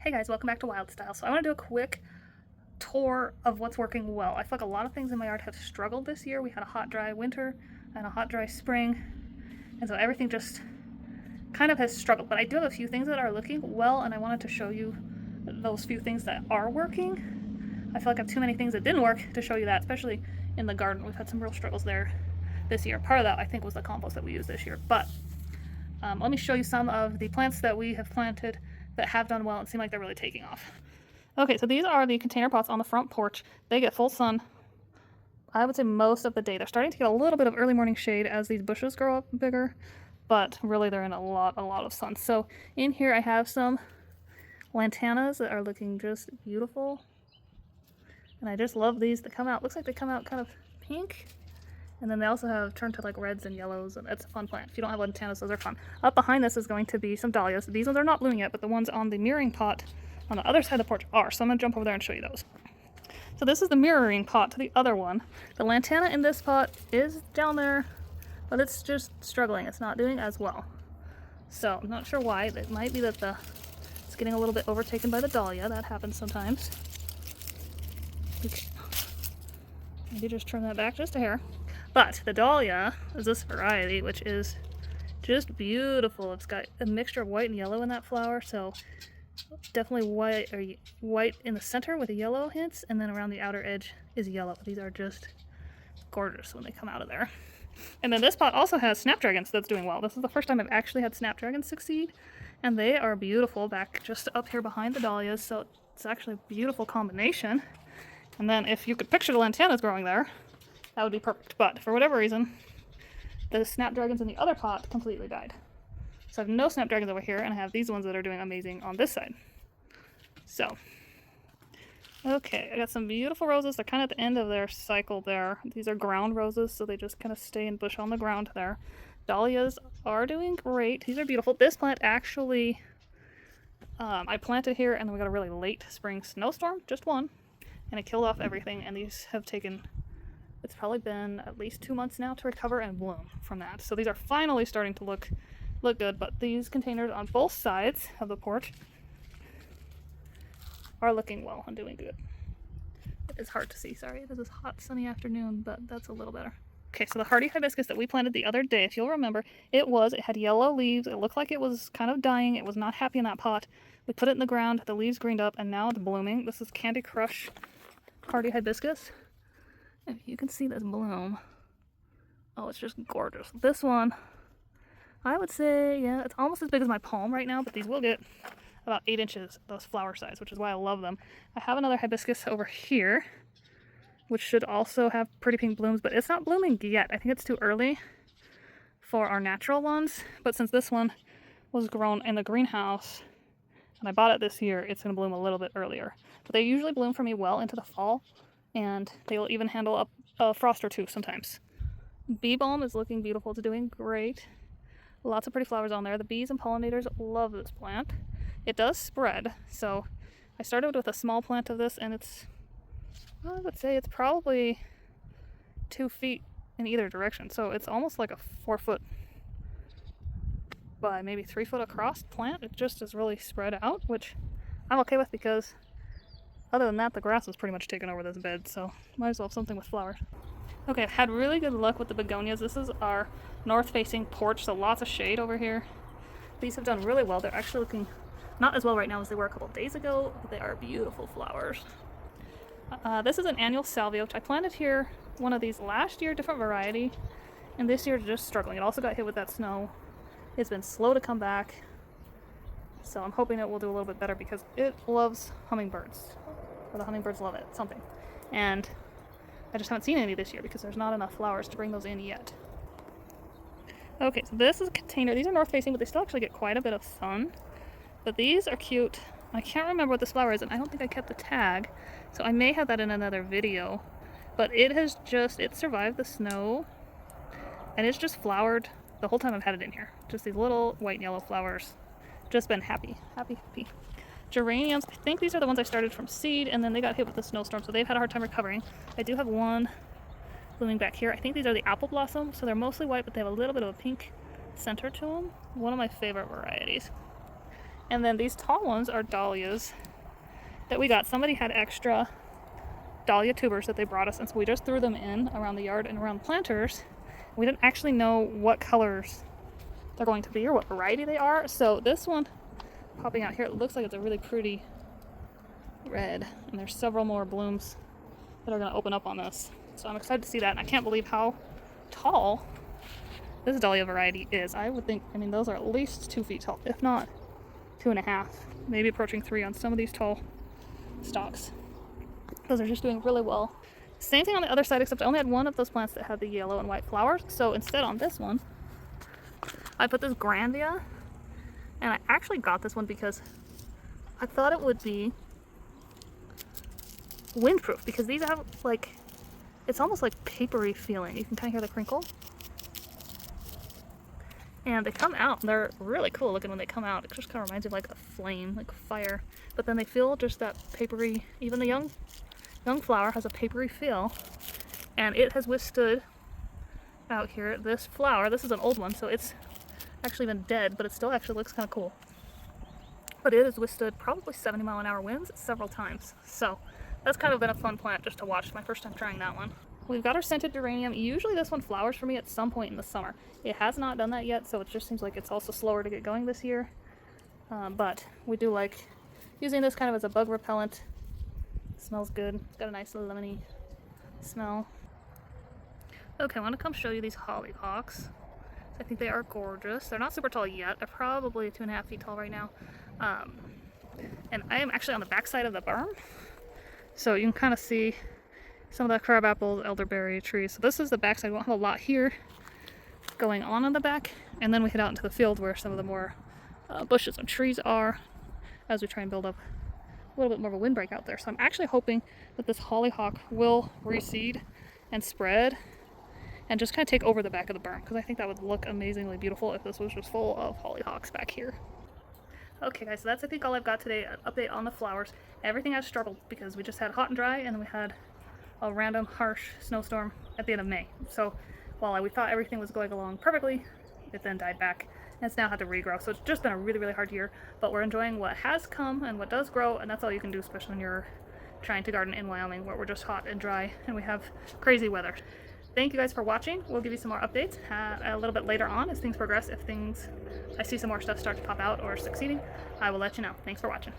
Hey guys, welcome back to Wild Style. So I want to do a quick tour of what's working well. I feel like a lot of things in my yard have struggled this year. We had a hot, dry winter and a hot, dry spring, and so everything just kind of has struggled. But I do have a few things that are looking well, and I wanted to show you those few things that are working. I feel like I have too many things that didn't work to show you that, especially in the garden. We've had some real struggles there this year. Part of that, I think, was the compost that we used this year. But let me show you some of the plants that we have planted that have done well and seem like they're really taking off. Okay, so these are the container pots on the front porch. They get full sun, I would say, most of the day. They're starting to get a little bit of early morning shade as these bushes grow up bigger, but really they're in a lot of sun. So in here I have some lantanas that are looking just beautiful. And I just love these that come out. Looks like they come out kind of pink. And then they also have turned to like reds and yellows, and it's a fun plant. If you don't have lantanas, those are fun. Up behind this is going to be some dahlias. These ones are not blooming yet, but the ones on the mirroring pot on the other side of the porch are. So I'm gonna jump over there and show you those. So this is the mirroring pot to the other one. The lantana in this pot is down there, but it's just struggling. It's not doing as well. So I'm not sure why. It might be that it's getting a little bit overtaken by the dahlia. That happens sometimes. Okay. Maybe just turn that back just a hair. But the dahlia is this variety, which is just beautiful. It's got a mixture of white and yellow in that flower, so definitely white in the center with the yellow hints, and then around the outer edge is yellow. These are just gorgeous when they come out of there. And then this pot also has snapdragons that's doing well. This is the first time I've actually had snapdragons succeed, and they are beautiful back just up here behind the dahlias, so it's actually a beautiful combination. And then if you could picture the lantanas growing there, that would be perfect. But for whatever reason, the snapdragons in the other pot completely died. So I have no snapdragons over here, and I have these ones that are doing amazing on this side. So, okay, I got some beautiful roses. They're kind of at the end of their cycle there. These are ground roses, so they just kind of stay in bush on the ground there. Dahlias are doing great. These are beautiful. This plant actually, I planted here, and then we got a really late spring snowstorm, just one, and it killed off everything, and these have taken, it's probably been at least 2 months now to recover and bloom from that. So these are finally starting to look good, but these containers on both sides of the porch are looking well and doing good. It's hard to see, sorry. This is a hot sunny afternoon, but that's a little better. Okay, so the hardy hibiscus that we planted the other day, if you'll remember, it had yellow leaves. It looked like it was kind of dying. It was not happy in that pot. We put it in the ground, the leaves greened up, and now it's blooming. This is Candy Crush hardy hibiscus. If you can see this bloom, oh, it's just gorgeous. This one, I would say, yeah, it's almost as big as my palm right now, but these will get about 8 inches, those flower size, which is why I love them. I have another hibiscus over here, which should also have pretty pink blooms, but it's not blooming yet. I think it's too early for our natural ones, but since this one was grown in the greenhouse and I bought it this year, it's going to bloom a little bit earlier. But they usually bloom for me well into the fall, and they will even handle a frost or two sometimes. Bee balm is looking beautiful. It's doing great. Lots of pretty flowers on there. The bees and pollinators love this plant. It does spread, so I started with a small plant of this, and I would say it's probably 2 feet in either direction. So it's almost like a 4 foot by maybe 3 foot across plant. It just is really spread out, which I'm okay with because other than that, the grass was pretty much taken over this bed, so might as well have something with flowers. Okay, I've had really good luck with the begonias. This is our north-facing porch, so lots of shade over here. These have done really well. They're actually looking not as well right now as they were a couple days ago, but they are beautiful flowers. This is an annual salvia, which I planted here, one of these last year, different variety, and this year just struggling. It also got hit with that snow. It's been slow to come back, so I'm hoping it will do a little bit better because it loves hummingbirds, or the hummingbirds love it, something. And I just haven't seen any this year because there's not enough flowers to bring those in yet. Okay, so this is a container. These are north facing, but they still actually get quite a bit of sun. But these are cute. I can't remember what this flower is, and I don't think I kept the tag, so I may have that in another video. But it survived the snow, and it's just flowered the whole time I've had it in here. Just these little white and yellow flowers. Just been happy. Geraniums, I think these are the ones I started from seed, and then they got hit with the snowstorm, so they've had a hard time recovering. I do have one blooming back here. I think these are the apple blossom, so they're mostly white, but they have a little bit of a pink center to them. One of my favorite varieties. And then these tall ones are dahlias that we got. Somebody had extra dahlia tubers that they brought us, and so we just threw them in around the yard and around planters. We didn't actually know what colors they're going to be or what variety they are. So this one popping out here, it looks like it's a really pretty red, and there's several more blooms that are going to open up on this. So I'm excited to see that, and I can't believe how tall this dahlia variety is. I would think, I mean, those are at least 2 feet tall, if not 2.5, maybe approaching 3 on some of these tall stalks. Those are just doing really well. Same thing on the other side, except I only had one of those plants that had the yellow and white flowers. So instead on this one, I put this grandia, and I actually got this one because I thought it would be windproof, because these have like, it's almost like papery feeling. You can kind of hear the crinkle. And they come out, and they're really cool looking when they come out. It just kind of reminds you of like a flame, like fire. But then they feel just that papery, even the young flower has a papery feel. And it has withstood out here, this flower, this is an old one, so it's actually been dead, but it still actually looks kind of cool. But it has withstood probably 70-mile-an-hour winds several times. So that's kind of been a fun plant just to watch. My first time trying that one. We've got our scented geranium. Usually this one flowers for me at some point in the summer. It has not done that yet, so it just seems like it's also slower to get going this year. But we do like using this kind of as a bug repellent. It smells good. It's got a nice lemony smell. Okay, I want to come show you these hollyhocks. I think they are gorgeous. They're not super tall yet. They're probably 2.5 feet tall right now. And I am actually on the back side of the berm. So you can kind of see some of the crabapple, elderberry trees. So this is the back side. We won't have a lot here going on in the back. And then we head out into the field where some of the more bushes and trees are, as we try and build up a little bit more of a windbreak out there. So I'm actually hoping that this hollyhock will reseed and spread and just kind of take over the back of the berm, because I think that would look amazingly beautiful if this was just full of hollyhocks back here. Okay guys, so that's I think all I've got today, an update on the flowers. Everything has struggled because we just had hot and dry, and then we had a random harsh snowstorm at the end of May. So while we thought everything was going along perfectly, it then died back, and it's now had to regrow. So it's just been a really, really hard year, but we're enjoying what has come and what does grow, and that's all you can do, especially when you're trying to garden in Wyoming, where we're just hot and dry and we have crazy weather. Thank you guys for watching. We'll give you some more updates a little bit later on as things progress. If I see some more stuff start to pop out or succeeding, I will let you know. Thanks for watching.